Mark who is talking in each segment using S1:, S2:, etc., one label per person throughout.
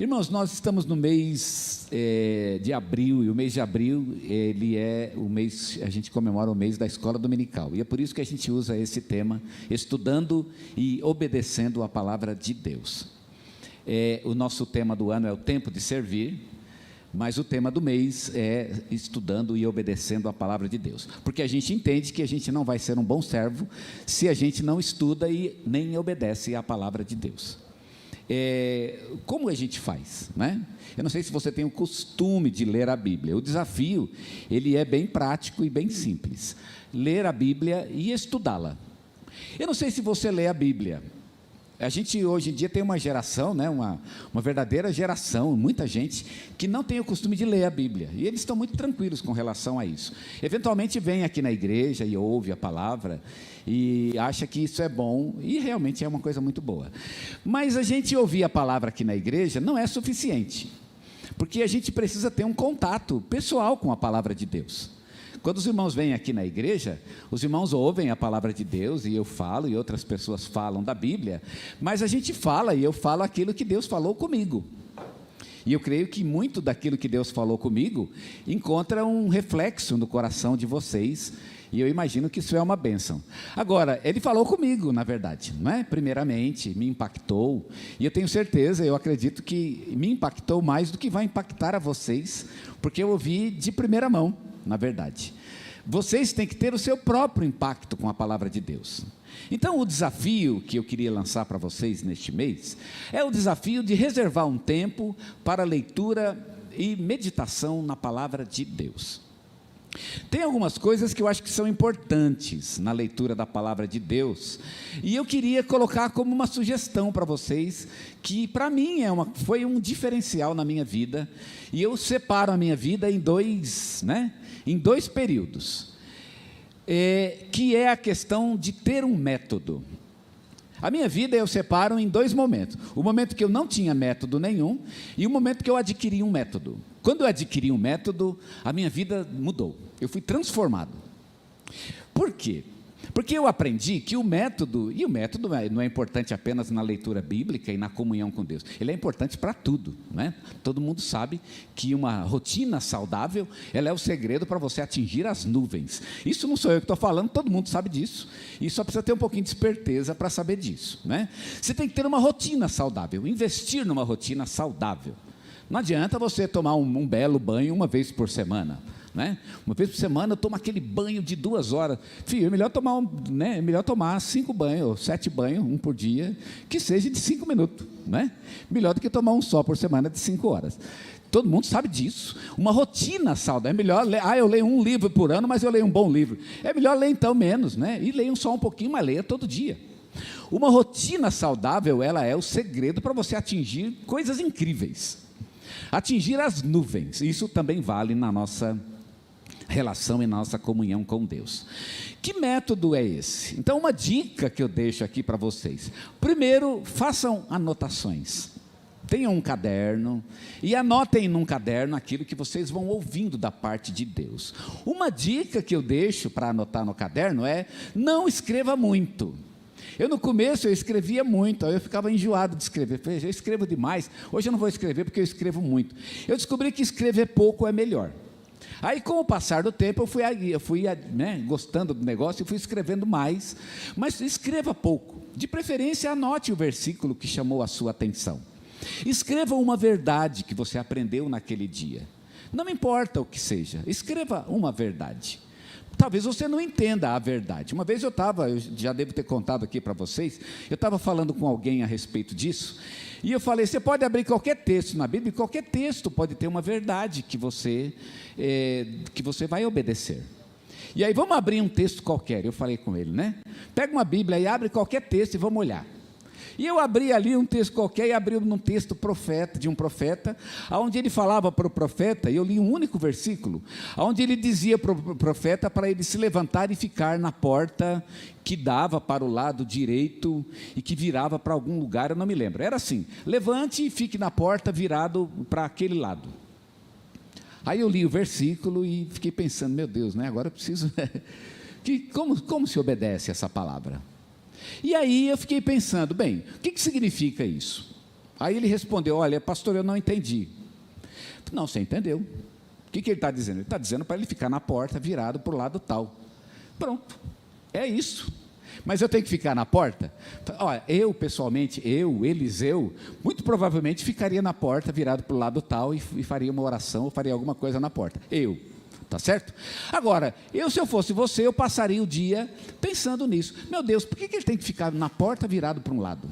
S1: Irmãos, nós estamos no mês de abril, e o mês de abril, ele é o mês, a gente comemora o mês da escola dominical, e é por isso que a gente usa esse tema, estudando e obedecendo a palavra de Deus. O nosso tema do ano é o tempo de servir, mas o tema do mês é estudando e obedecendo a palavra de Deus, porque a gente entende que a gente não vai ser um bom servo se a gente não estuda e nem obedece à palavra de Deus. Como a gente faz, né? Eu não sei se você tem o costume de ler a Bíblia. O desafio, ele é bem prático e bem simples: ler a Bíblia e estudá-la. Eu não sei se você lê a Bíblia. A gente hoje em dia tem uma geração, né, uma verdadeira geração, muita gente que não tem o costume de ler a Bíblia, e eles estão muito tranquilos com relação a isso. Eventualmente vem aqui na igreja e ouve a palavra e acha que isso é bom, e realmente é uma coisa muito boa. Mas a gente ouvir a palavra aqui na igreja não é suficiente, porque a gente precisa ter um contato pessoal com a palavra de Deus. Quando os irmãos vêm aqui na igreja, os irmãos ouvem a palavra de Deus, e eu falo, e outras pessoas falam da Bíblia, mas a gente fala, e eu falo aquilo que Deus falou comigo. E eu creio que muito daquilo que Deus falou comigo encontra um reflexo no coração de vocês, e eu imagino que isso é uma bênção. Agora, Ele falou comigo, na verdade, não é? Primeiramente, me impactou, e eu tenho certeza, eu acredito que me impactou mais do que vai impactar a vocês, porque eu ouvi de primeira mão, na verdade. Vocês têm que ter o seu próprio impacto com a palavra de Deus. Então, o desafio que eu queria lançar para vocês neste mês é o desafio de reservar um tempo para leitura e meditação na palavra de Deus. Tem algumas coisas que eu acho que são importantes na leitura da palavra de Deus, e eu queria colocar como uma sugestão para vocês, que para mim foi um diferencial na minha vida, e eu separo a minha vida em dois períodos, que é a questão de ter um método. A minha vida eu separo em dois momentos: o momento que eu não tinha método nenhum, e o momento que eu adquiri um método. Quando eu adquiri um método, a minha vida mudou, eu fui transformado. Por quê? Porque eu aprendi que o método não é importante apenas na leitura bíblica e na comunhão com Deus, ele é importante para tudo, né? Todo mundo sabe que uma rotina saudável, ela é o segredo para você atingir as nuvens. Isso não sou eu que estou falando, todo mundo sabe disso, e só precisa ter um pouquinho de esperteza para saber disso, né? Você tem que ter uma rotina saudável, investir numa rotina saudável. Não adianta você tomar um belo banho uma vez por semana, né? Uma vez por semana eu tomo aquele banho de 2 horas. Filho, é melhor tomar 5 banhos, 7 banhos, um por dia, que seja de 5 minutos, né? Melhor do que tomar um só por semana de 5 horas. Todo mundo sabe disso. Uma rotina saudável. É melhor ler, eu leio um livro por ano, mas eu leio um bom livro. É melhor ler então menos, né? E leia só um pouquinho, mas leia todo dia. Uma rotina saudável, ela é o segredo para você atingir coisas incríveis. Atingir as nuvens. Isso também vale na nossa relação e na nossa comunhão com Deus. Que método é esse? Então, uma dica que eu deixo aqui para vocês: primeiro, façam anotações. Tenham um caderno e anotem num caderno aquilo que vocês vão ouvindo da parte de Deus. Uma dica que eu deixo para anotar no caderno é: não escreva muito. No começo eu escrevia muito, aí eu ficava enjoado de escrever. Falei, eu escrevo demais, hoje eu não vou escrever porque eu escrevo muito. Eu descobri que escrever pouco é melhor. Aí, com o passar do tempo, eu fui gostando do negócio e fui escrevendo mais, mas escreva pouco. De preferência, anote o versículo que chamou a sua atenção. Escreva uma verdade que você aprendeu naquele dia. Não importa o que seja, escreva uma verdade. Talvez você não entenda a verdade. Uma vez eu já devo ter contado aqui para vocês, eu estava falando com alguém a respeito disso, e eu falei: você pode abrir qualquer texto na Bíblia, e qualquer texto pode ter uma verdade que você vai obedecer. E aí, vamos abrir um texto qualquer. Eu falei com ele, né? Pega uma Bíblia e abre qualquer texto e vamos olhar. E eu abri ali um texto qualquer e abri num texto de um profeta, onde ele falava para o profeta, e eu li um único versículo, onde ele dizia para o profeta para ele se levantar e ficar na porta que dava para o lado direito e que virava para algum lugar, eu não me lembro. Era assim: levante e fique na porta virado para aquele lado. Aí eu li o versículo e fiquei pensando, meu Deus, né? Agora eu preciso... como se obedece essa palavra? E aí eu fiquei pensando, bem, o que significa isso? Aí ele respondeu, olha, pastor, eu não entendi. Não, você entendeu. O que ele está dizendo? Ele está dizendo para ele ficar na porta virado para o lado tal. Pronto, é isso. Mas eu tenho que ficar na porta? Olha, eu pessoalmente, Eliseu, muito provavelmente ficaria na porta virado para o lado tal e faria uma oração ou faria alguma coisa na porta. Tá certo? Agora, se eu fosse você, eu passaria o dia pensando nisso. Meu Deus, por que ele tem que ficar na porta virado para um lado?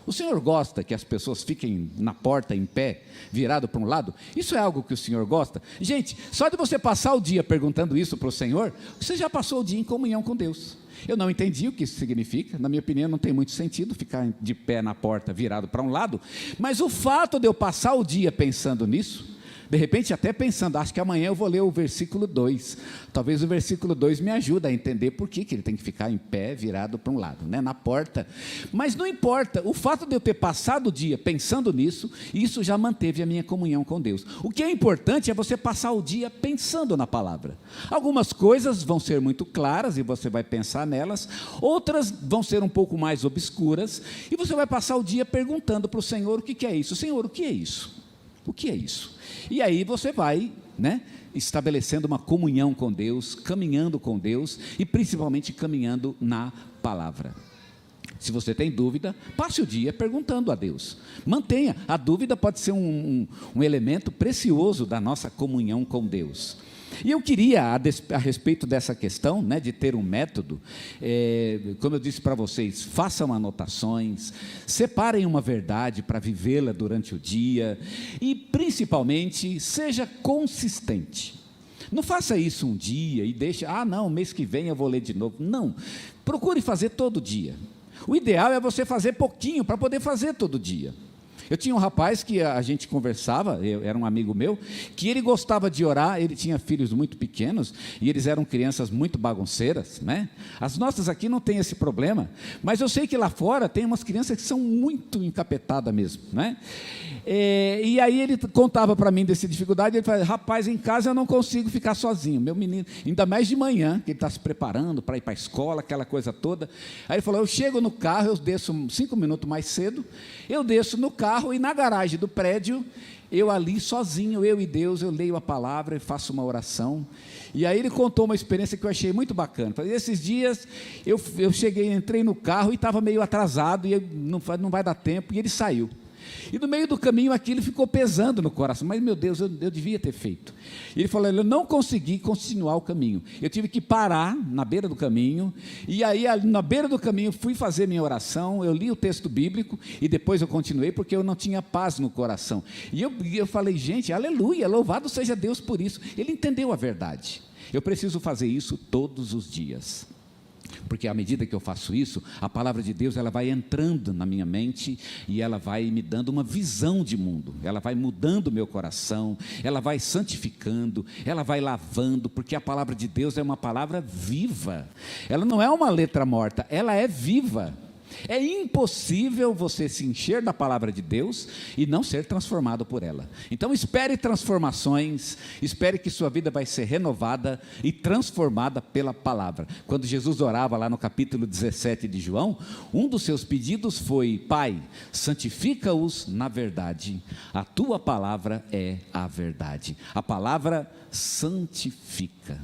S1: O Senhor gosta que as pessoas fiquem na porta em pé, virado para um lado? Isso é algo que o Senhor gosta? Gente, só de você passar o dia perguntando isso para o Senhor, você já passou o dia em comunhão com Deus. Eu não entendi o que isso significa, na minha opinião não tem muito sentido ficar de pé na porta virado para um lado, mas o fato de eu passar o dia pensando nisso, de repente até pensando, acho que amanhã eu vou ler o versículo 2, talvez o versículo 2 me ajude a entender por que ele tem que ficar em pé, virado para um lado, né, na porta, mas não importa, o fato de eu ter passado o dia pensando nisso, isso já manteve a minha comunhão com Deus. O que é importante é você passar o dia pensando na palavra. Algumas coisas vão ser muito claras e você vai pensar nelas, outras vão ser um pouco mais obscuras, e você vai passar o dia perguntando para o Senhor, o que é isso? Senhor, o que é isso? O que é isso? E aí você vai, né, estabelecendo uma comunhão com Deus, caminhando com Deus e principalmente caminhando na palavra. Se você tem dúvida, passe o dia perguntando a Deus. Mantenha, a dúvida pode ser um elemento precioso da nossa comunhão com Deus. E eu queria, a respeito dessa questão, né, de ter um método, como eu disse para vocês, façam anotações, separem uma verdade para vivê-la durante o dia e, principalmente, seja consistente. Não faça isso um dia e deixe, não, mês que vem eu vou ler de novo. Não, procure fazer todo dia. O ideal é você fazer pouquinho para poder fazer todo dia. Eu tinha um rapaz que a gente conversava, era um amigo meu, que ele gostava de orar, ele tinha filhos muito pequenos, e eles eram crianças muito bagunceiras, né? As nossas aqui não tem esse problema, mas eu sei que lá fora tem umas crianças que são muito encapetadas mesmo, né? E aí ele contava para mim dessa dificuldade, ele falava, rapaz, em casa eu não consigo ficar sozinho, meu menino, ainda mais de manhã, que ele está se preparando para ir para a escola, aquela coisa toda. Aí ele falou, eu chego no carro, eu desço 5 minutos mais cedo, eu desço no carro e na garagem do prédio, eu ali sozinho, eu e Deus, eu leio a palavra e faço uma oração. E aí ele contou uma experiência que eu achei muito bacana. Esses dias eu cheguei, entrei no carro e estava meio atrasado, e não vai dar tempo, e ele saiu. E no meio do caminho aquilo ficou pesando no coração, mas meu Deus, eu devia ter feito. E ele falou, eu não consegui continuar o caminho, eu tive que parar na beira do caminho, e aí na beira do caminho fui fazer minha oração, eu li o texto bíblico, e depois eu continuei, porque eu não tinha paz no coração. E eu falei, gente, aleluia, louvado seja Deus por isso. Ele entendeu a verdade. Eu preciso fazer isso todos os dias. Porque à medida que eu faço isso, a palavra de Deus ela vai entrando na minha mente e ela vai me dando uma visão de mundo, ela vai mudando o meu coração, ela vai santificando, ela vai lavando, porque a palavra de Deus é uma palavra viva, ela não é uma letra morta, ela é viva. É impossível você se encher da palavra de Deus e não ser transformado por ela. Então espere transformações, espere que sua vida vai ser renovada e transformada pela palavra. Quando Jesus orava lá no capítulo 17 de João, um dos seus pedidos foi, Pai, santifica-os na verdade, a tua palavra é a verdade. A palavra santifica.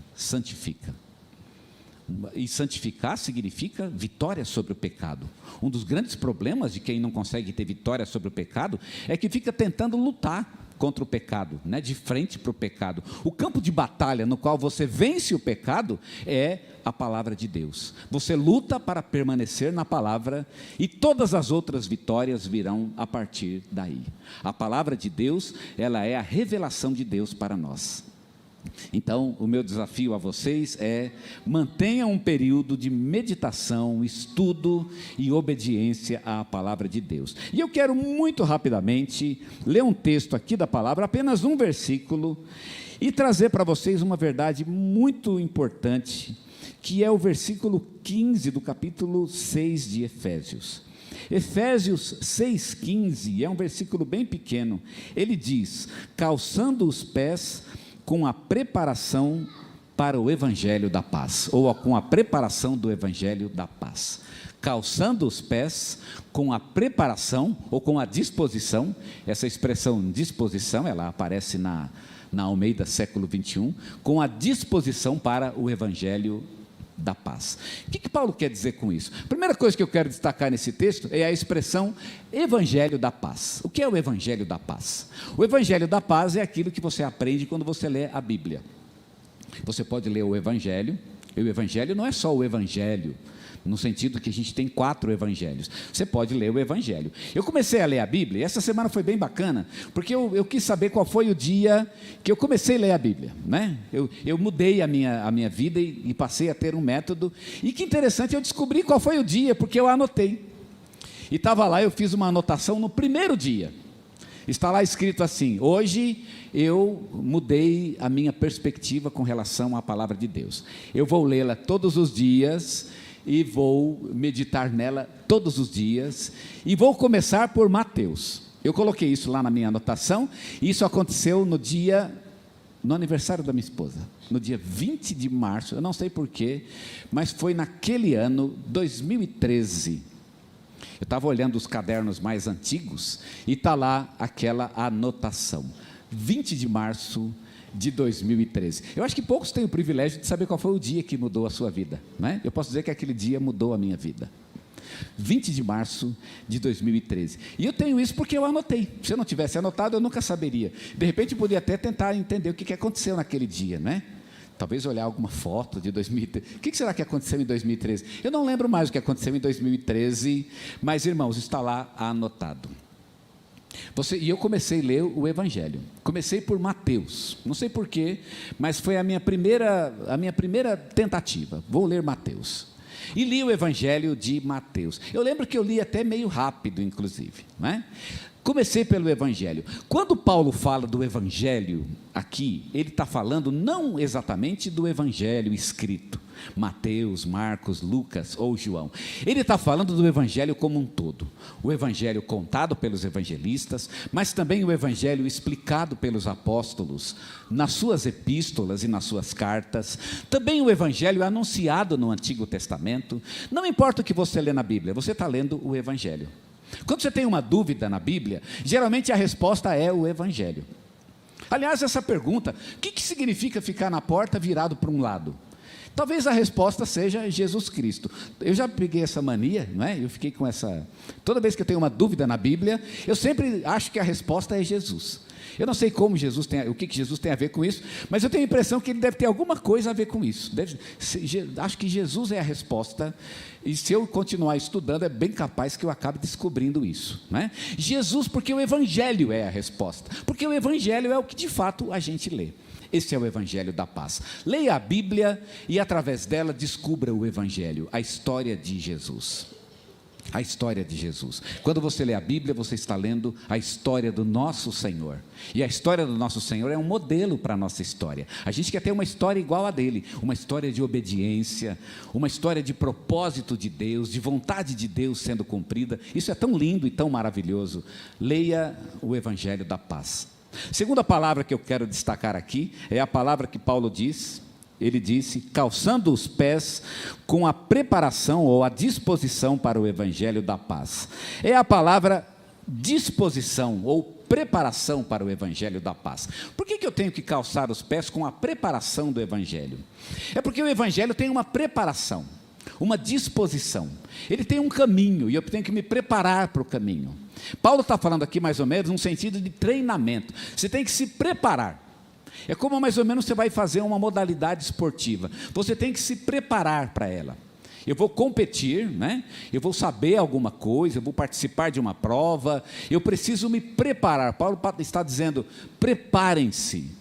S1: E santificar significa vitória sobre o pecado. Um dos grandes problemas de quem não consegue ter vitória sobre o pecado é que fica tentando lutar contra o pecado, né? De frente para o pecado. O campo de batalha no qual você vence o pecado é a palavra de Deus. Você luta para permanecer na palavra e todas as outras vitórias virão a partir daí. A palavra de Deus, ela é a revelação de Deus para nós. Então, o meu desafio a vocês é: mantenham um período de meditação, estudo e obediência à palavra de Deus. E eu quero muito rapidamente ler um texto aqui da palavra, apenas um versículo, e trazer para vocês uma verdade muito importante, que é o versículo 15 do capítulo 6 de Efésios. Efésios 6,15 é um versículo bem pequeno. Ele diz: calçando os pés com a preparação para o evangelho da paz, ou com a preparação do evangelho da paz. Calçando os pés com a preparação, ou com a disposição. Essa expressão disposição, ela aparece na Almeida século 21, com a disposição para o evangelho da paz. O que Paulo quer dizer com isso? A primeira coisa que eu quero destacar nesse texto é a expressão evangelho da paz. O que é o evangelho da paz? O evangelho da paz é aquilo que você aprende quando você lê a Bíblia. Você pode ler o evangelho, e o evangelho não é só o evangelho, no sentido que a gente tem 4 evangelhos. Você pode ler o evangelho. Eu comecei a ler a Bíblia, e essa semana foi bem bacana, porque eu quis saber qual foi o dia que eu comecei a ler a Bíblia, né? Eu mudei a minha vida e passei a ter um método, e que interessante, eu descobri qual foi o dia, porque eu anotei. E estava lá, eu fiz uma anotação no primeiro dia. Está lá escrito assim: hoje eu mudei a minha perspectiva com relação à palavra de Deus. Eu vou lê-la todos os dias, e vou meditar nela todos os dias, e vou começar por Mateus. Eu coloquei isso lá na minha anotação, e isso aconteceu no aniversário da minha esposa, no dia 20 de março, eu não sei porquê, mas foi naquele ano, 2013, eu estava olhando os cadernos mais antigos, e está lá aquela anotação, 20 de março de 2013. Eu acho que poucos têm o privilégio de saber qual foi o dia que mudou a sua vida, né? Eu posso dizer que aquele dia mudou a minha vida. 20 de março de 2013. E eu tenho isso porque eu anotei. Se eu não tivesse anotado, eu nunca saberia. De repente, eu podia até tentar entender o que aconteceu naquele dia, né? Talvez olhar alguma foto de 2013. O que será que aconteceu em 2013? Eu não lembro mais o que aconteceu em 2013, mas, irmãos, está lá anotado. E eu comecei a ler o Evangelho. Comecei por Mateus. Não sei porquê, mas foi a minha primeira tentativa. Vou ler Mateus. E li o Evangelho de Mateus. Eu lembro que eu li até meio rápido, inclusive, né? Comecei pelo Evangelho. Quando Paulo fala do Evangelho aqui, ele está falando não exatamente do Evangelho escrito, Mateus, Marcos, Lucas ou João. Ele está falando do Evangelho como um todo. O Evangelho contado pelos evangelistas, mas também o Evangelho explicado pelos apóstolos, nas suas epístolas e nas suas cartas. Também o Evangelho anunciado no Antigo Testamento. Não importa o que você lê na Bíblia, você está lendo o Evangelho. Quando você tem uma dúvida na Bíblia, geralmente a resposta é o Evangelho. Aliás, essa pergunta, o que significa ficar na porta virado para um lado? Talvez a resposta seja Jesus Cristo. Eu já peguei essa mania, não é? Eu fiquei com essa... Toda vez que eu tenho uma dúvida na Bíblia, eu sempre acho que a resposta é Jesus. Eu não sei como o que Jesus tem a ver com isso, mas eu tenho a impressão que ele deve ter alguma coisa a ver com isso. Acho que Jesus é a resposta, e se eu continuar estudando, é bem capaz que eu acabe descobrindo isso, né? Jesus, porque o Evangelho é a resposta, porque o Evangelho é o que de fato a gente lê. Esse é o Evangelho da paz. Leia a Bíblia e através dela descubra o Evangelho, a história de Jesus. A história de Jesus. Quando você lê a Bíblia, você está lendo a história do nosso Senhor. E a história do nosso Senhor é um modelo para a nossa história. A gente quer ter uma história igual a dele, uma história de obediência, uma história de propósito de Deus, de vontade de Deus sendo cumprida. Isso é tão lindo e tão maravilhoso. Leia o Evangelho da paz. Segunda palavra que eu quero destacar aqui é a palavra que Paulo diz. Ele disse: calçando os pés com a preparação ou a disposição para o Evangelho da paz. É a palavra disposição ou preparação para o Evangelho da paz. Por que eu tenho que calçar os pés com a preparação do Evangelho? É porque o Evangelho tem uma preparação, uma disposição. Ele tem um caminho e eu tenho que me preparar para o caminho. Paulo está falando aqui mais ou menos num sentido de treinamento. Você tem que se preparar. É como mais ou menos você vai fazer uma modalidade esportiva. Você tem que se preparar para ela. Eu vou competir, né? Eu vou saber alguma coisa, eu vou participar de uma prova, eu preciso me preparar. Paulo está dizendo: preparem-se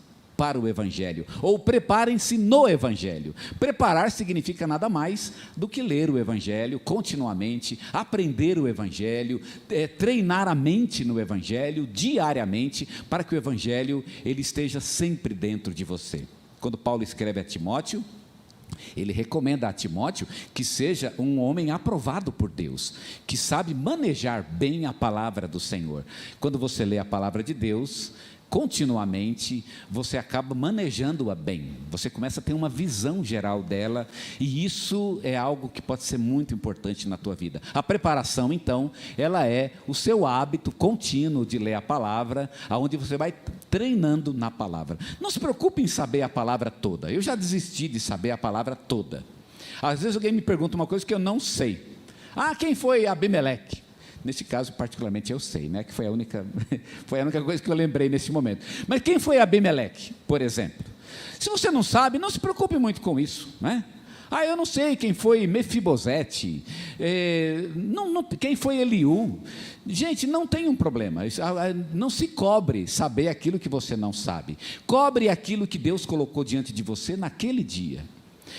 S1: para o Evangelho, ou preparem-se no Evangelho. Preparar significa nada mais do que ler o Evangelho continuamente, aprender o Evangelho, treinar a mente no Evangelho diariamente, para que o Evangelho ele esteja sempre dentro de você. Quando Paulo escreve a Timóteo, ele recomenda a Timóteo que seja um homem aprovado por Deus, que sabe manejar bem a palavra do Senhor. Quando você lê a palavra de Deus continuamente, você acaba manejando-a bem, você começa a ter uma visão geral dela, e isso é algo que pode ser muito importante na tua vida. A preparação, então, ela é o seu hábito contínuo de ler a palavra, aonde você vai treinando na palavra. Não se preocupe em saber a palavra toda. Eu já desisti de saber a palavra toda. Às vezes alguém me pergunta uma coisa que eu não sei. Quem foi Abimeleque? Nesse caso, particularmente, eu sei, né? Que foi a única coisa que eu lembrei nesse momento. Mas quem foi Abimeleque, por exemplo? Se você não sabe, não se preocupe muito com isso, né? Eu não sei quem foi Mefibosete, quem foi Eliú. Gente, não tem um problema, não se cobre saber aquilo que você não sabe. Cobre aquilo que Deus colocou diante de você naquele dia.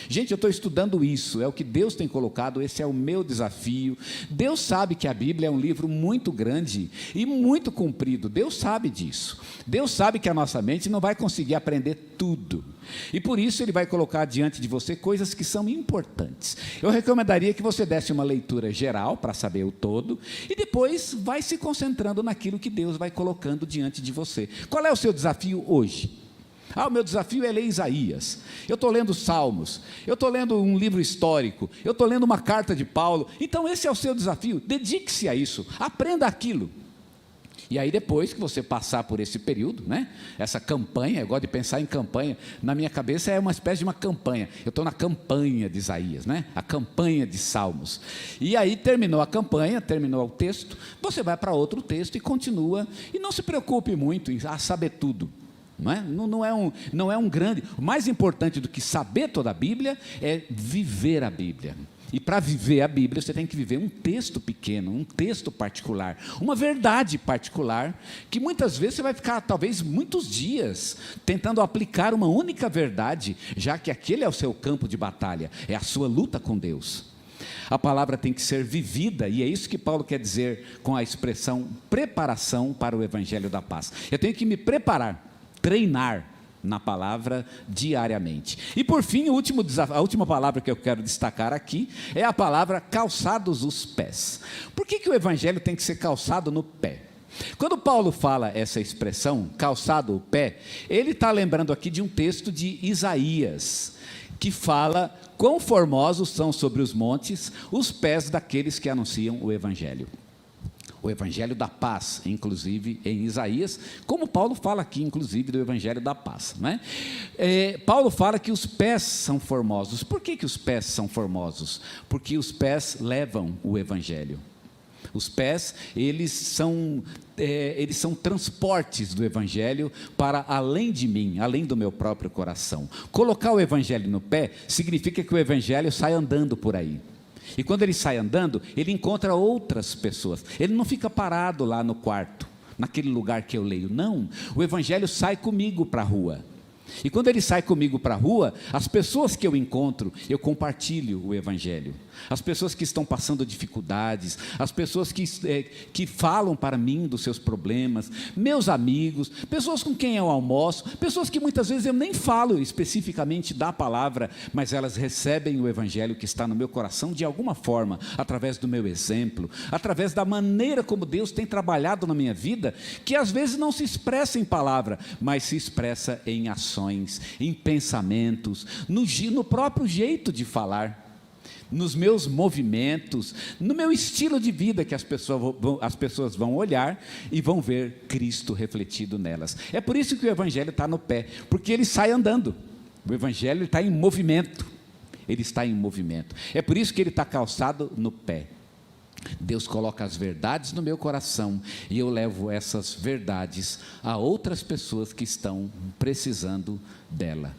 S1: Gente, eu estou estudando isso, é o que Deus tem colocado, esse é o meu desafio. Deus sabe que a Bíblia é um livro muito grande e muito comprido, Deus sabe disso. Deus sabe que a nossa mente não vai conseguir aprender tudo, e por isso Ele vai colocar diante de você coisas que são importantes. Eu recomendaria que você desse uma leitura geral, para saber o todo, e depois vai se concentrando naquilo que Deus vai colocando diante de você. Qual é o seu desafio hoje? O meu desafio é ler Isaías, eu estou lendo Salmos, eu estou lendo um livro histórico, eu estou lendo uma carta de Paulo. Então esse é o seu desafio, dedique-se a isso, aprenda aquilo. E aí depois que você passar por esse período, né, essa campanha, eu gosto de pensar em campanha, na minha cabeça é uma espécie de uma campanha, eu estou na campanha de Isaías, né, a campanha de Salmos, e aí terminou a campanha, terminou o texto, você vai para outro texto e continua, e não se preocupe muito em saber tudo. Não é um grande. O mais importante do que saber toda a Bíblia é viver a Bíblia. E para viver a Bíblia, você tem que viver um texto pequeno, um texto particular, uma verdade particular, que muitas vezes você vai ficar, talvez, muitos dias, tentando aplicar uma única verdade, já que aquele é o seu campo de batalha, é a sua luta com Deus. A palavra tem que ser vivida, e é isso que Paulo quer dizer com a expressão preparação para o Evangelho da Paz. Eu tenho que me preparar, treinar na palavra diariamente. E por fim, a última palavra que eu quero destacar aqui é a palavra calçados os pés. Por que o Evangelho tem que ser calçado no pé? Quando Paulo fala essa expressão, calçado o pé, ele está lembrando aqui de um texto de Isaías, que fala: quão formosos são sobre os montes os pés daqueles que anunciam o Evangelho. O Evangelho da Paz, inclusive em Isaías, como Paulo fala aqui, inclusive, do Evangelho da Paz, né? Paulo fala que os pés são formosos. Por que os pés são formosos? Porque os pés levam o Evangelho. Os pés, eles são transportes do Evangelho para além de mim, além do meu próprio coração. Colocar o Evangelho no pé significa que o Evangelho sai andando por aí. E quando ele sai andando, ele encontra outras pessoas. Ele não fica parado lá no quarto, naquele lugar que eu leio. Não, o Evangelho sai comigo para a rua. E quando ele sai comigo para a rua, as pessoas que eu encontro, eu compartilho o Evangelho. As pessoas que estão passando dificuldades, as pessoas que falam para mim dos seus problemas, meus amigos, pessoas com quem eu almoço, pessoas que muitas vezes eu nem falo especificamente da palavra, mas elas recebem o Evangelho que está no meu coração de alguma forma, através do meu exemplo, através da maneira como Deus tem trabalhado na minha vida, que às vezes não se expressa em palavra, mas se expressa em ações, em pensamentos, no próprio jeito de falar, nos meus movimentos, no meu estilo de vida, que as pessoas vão olhar e vão ver Cristo refletido nelas. É por isso que o Evangelho está no pé, porque ele sai andando. O Evangelho está em movimento, ele está em movimento. É por isso que ele está calçado no pé. Deus coloca as verdades no meu coração e eu levo essas verdades a outras pessoas que estão precisando dela.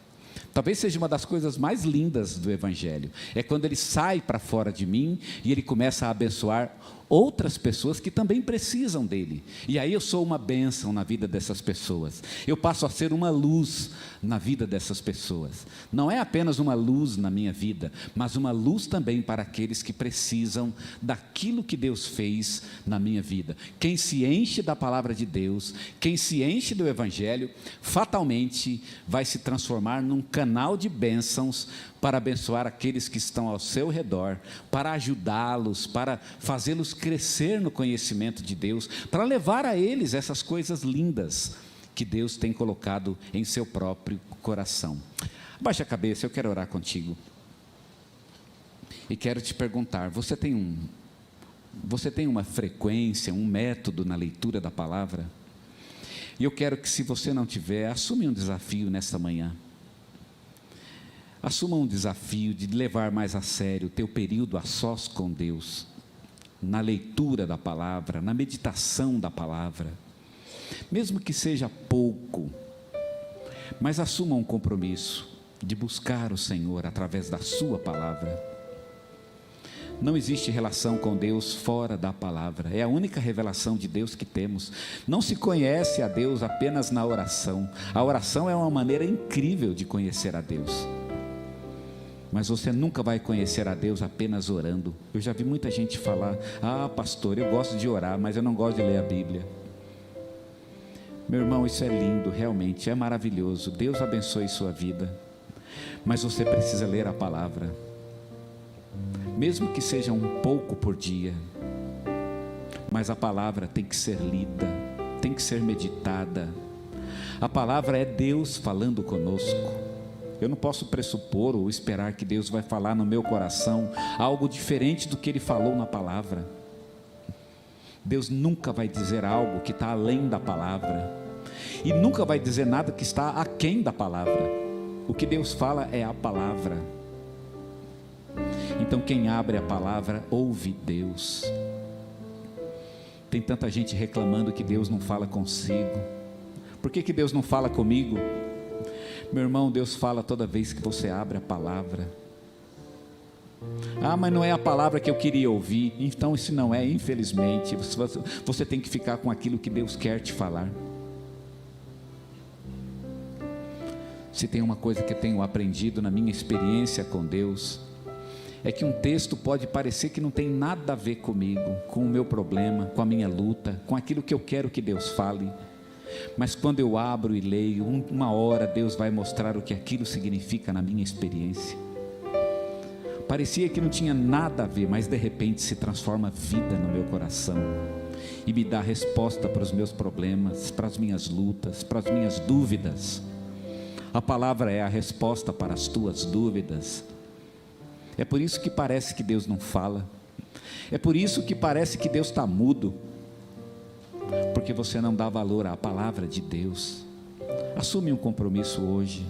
S1: Talvez seja uma das coisas mais lindas do Evangelho, é quando ele sai para fora de mim e ele começa a abençoar outras pessoas que também precisam dele. E aí eu sou uma bênção na vida dessas pessoas. Eu passo a ser uma luz na vida dessas pessoas. Não é apenas uma luz na minha vida, mas uma luz também para aqueles que precisam daquilo que Deus fez na minha vida. Quem se enche da palavra de Deus, quem se enche do Evangelho, fatalmente vai se transformar num canal de bênçãos para abençoar aqueles que estão ao seu redor, para ajudá-los, para fazê-los crescer no conhecimento de Deus, para levar a eles essas coisas lindas que Deus tem colocado em seu próprio coração. Baixa a cabeça, eu quero orar contigo. E quero te perguntar, você tem uma frequência, um método na leitura da palavra? E eu quero que, se você não tiver, assume um desafio nesta manhã. Assuma um desafio de levar mais a sério o teu período a sós com Deus, na leitura da palavra, na meditação da palavra, mesmo que seja pouco, mas assuma um compromisso de buscar o Senhor através da sua palavra. Não existe relação com Deus fora da palavra, é a única revelação de Deus que temos. Não se conhece a Deus apenas na oração. A oração é uma maneira incrível de conhecer a Deus, mas você nunca vai conhecer a Deus apenas orando. Eu já vi muita gente falar: ah, pastor, eu gosto de orar, mas eu não gosto de ler a Bíblia. Meu irmão, isso é lindo, realmente, é maravilhoso. Deus abençoe sua vida, mas você precisa ler a palavra, mesmo que seja um pouco por dia, mas a palavra tem que ser lida, tem que ser meditada. A palavra é Deus falando conosco. Eu não posso pressupor ou esperar que Deus vai falar no meu coração algo diferente do que Ele falou na palavra. Deus nunca vai dizer algo que está além da palavra, e nunca vai dizer nada que está aquém da palavra. O que Deus fala é a palavra. Então quem abre a palavra ouve Deus. Tem tanta gente reclamando que Deus não fala consigo. Por que Deus não fala comigo? Meu irmão, Deus fala toda vez que você abre a palavra. Ah, mas não é a palavra que eu queria ouvir. Então isso não é, infelizmente. Você tem que ficar com aquilo que Deus quer te falar. Se tem uma coisa que eu tenho aprendido na minha experiência com Deus, é que um texto pode parecer que não tem nada a ver comigo, com o meu problema, com a minha luta, com aquilo que eu quero que Deus fale. Mas quando eu abro e leio, uma hora Deus vai mostrar o que aquilo significa na minha experiência. Parecia que não tinha nada a ver, mas de repente se transforma vida no meu coração e me dá resposta para os meus problemas, para as minhas lutas, para as minhas dúvidas. A palavra é a resposta para as tuas dúvidas. É por isso que parece que Deus não fala. É por isso que parece que Deus está mudo, porque você não dá valor à palavra de Deus. Assume um compromisso hoje.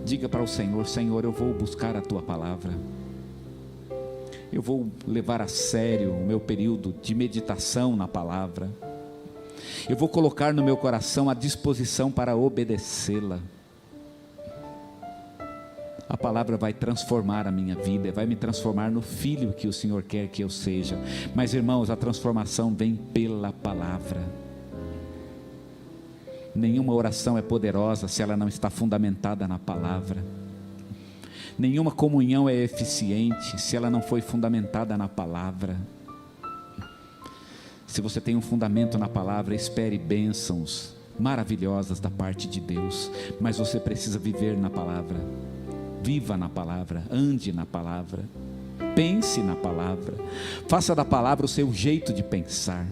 S1: Diga para o Senhor: Senhor, eu vou buscar a tua palavra. Eu vou levar a sério o meu período de meditação na palavra. Eu vou colocar no meu coração a disposição para obedecê-la. A palavra vai transformar a minha vida, vai me transformar no filho que o Senhor quer que eu seja. Mas, irmãos, a transformação vem pela palavra. Nenhuma oração é poderosa se ela não está fundamentada na palavra. Nenhuma comunhão é eficiente se ela não foi fundamentada na palavra. Se você tem um fundamento na palavra, espere bênçãos maravilhosas da parte de Deus. Mas você precisa viver na palavra. Viva na palavra, ande na palavra, pense na palavra, faça da palavra o seu jeito de pensar.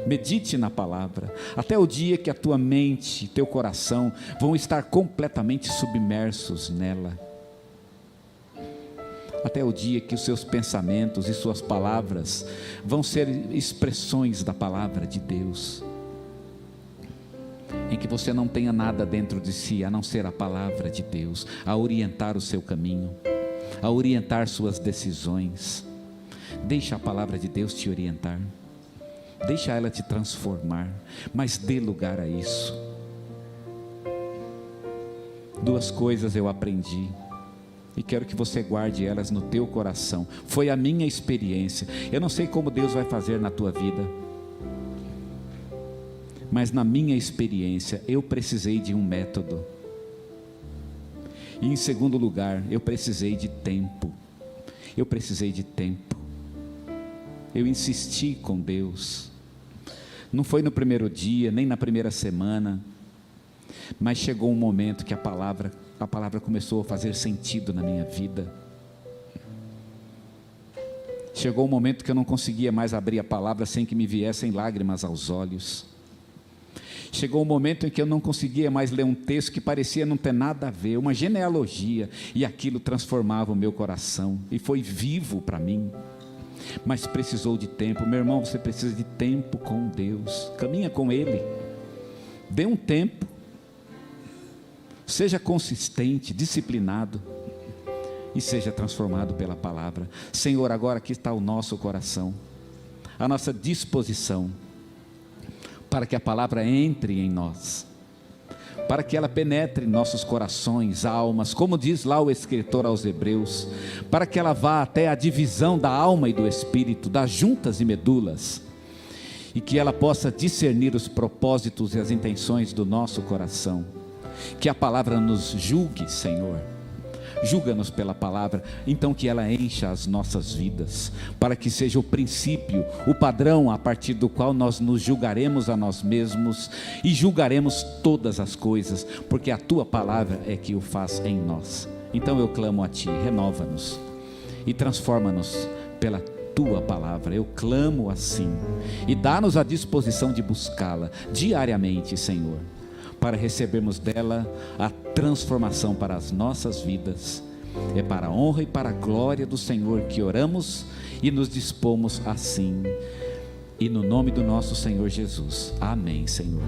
S1: Medite na palavra, até o dia que a tua mente e teu coração vão estar completamente submersos nela. Até o dia que os seus pensamentos e suas palavras vão ser expressões da palavra de Deus. Em que você não tenha nada dentro de si, a não ser a palavra de Deus, a orientar o seu caminho, a orientar suas decisões. Deixa a palavra de Deus te orientar, deixa ela te transformar, mas dê lugar a isso. Duas coisas eu aprendi. e quero que você guarde elas no teu coração. Foi a minha experiência. Eu não sei como Deus vai fazer na tua vida, mas na minha experiência eu precisei de um método. E em segundo lugar, eu precisei de tempo. Eu precisei de tempo. Eu insisti com Deus. Não foi no primeiro dia, nem na primeira semana, mas chegou um momento que a palavra começou a fazer sentido na minha vida. Chegou um momento que eu não conseguia mais abrir a palavra sem que me viessem lágrimas aos olhos. Chegou um momento em que eu não conseguia mais ler um texto que parecia não ter nada a ver, uma genealogia, e aquilo transformava o meu coração, e foi vivo para mim, mas precisou de tempo. Meu irmão, você precisa de tempo com Deus, caminha com Ele, dê um tempo, seja consistente, disciplinado, e seja transformado pela palavra. Senhor, agora aqui está o nosso coração, a nossa disposição, para que a palavra entre em nós, para que ela penetre em nossos corações, almas, como diz lá o escritor aos Hebreus, para que ela vá até a divisão da alma e do espírito, das juntas e medulas, e que ela possa discernir os propósitos e as intenções do nosso coração. Que a palavra nos julgue, Senhor, julga-nos pela palavra, então que ela encha as nossas vidas, para que seja o princípio, o padrão a partir do qual nós nos julgaremos a nós mesmos e julgaremos todas as coisas, porque a tua palavra é que o faz em nós. Então eu clamo a ti, renova-nos e transforma-nos pela tua palavra. Eu clamo assim, e dá-nos a disposição de buscá-la diariamente, Senhor, para recebermos dela a transformação para as nossas vidas. É para a honra e para a glória do Senhor que oramos e nos dispomos assim, e no nome do nosso Senhor Jesus. Amém, Senhor.